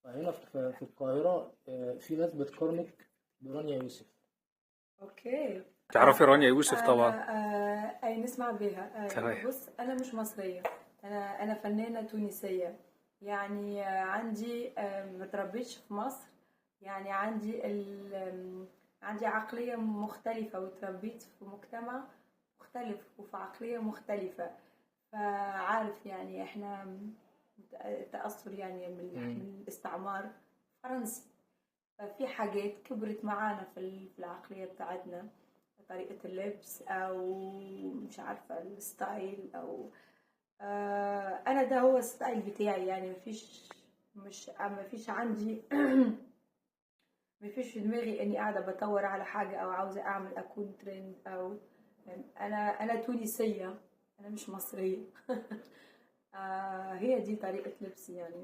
فهنا في القاهرة في ناس بتقارنك برانيا يوسف. اوكي. تعرفي رانيا يوسف طبعا. انا اي نسمع بها. تمام. بص، انا مش مصريه. انا فنانه تونسيه. يعني عندي ما تربيتش في مصر. يعني عندي عقليه مختلفه، وتربيت في مجتمع مختلف وفي عقليه مختلفه. فعارف يعني احنا تأثر يعني من الاستعمار الفرنسي. ففي حاجات كبرت معانا في العقلية بتاعتنا، طريقة اللبس أو مش عارفة الستايل أو أنا ده هو الستايل بتاعي. يعني مفيش عندي مفيش في دماغي إني قاعدة بدور على حاجة أو عاوزة أكون ترند أو أنا تونسية. أنا مش مصرية. هي دي طريقة لبسي يعني.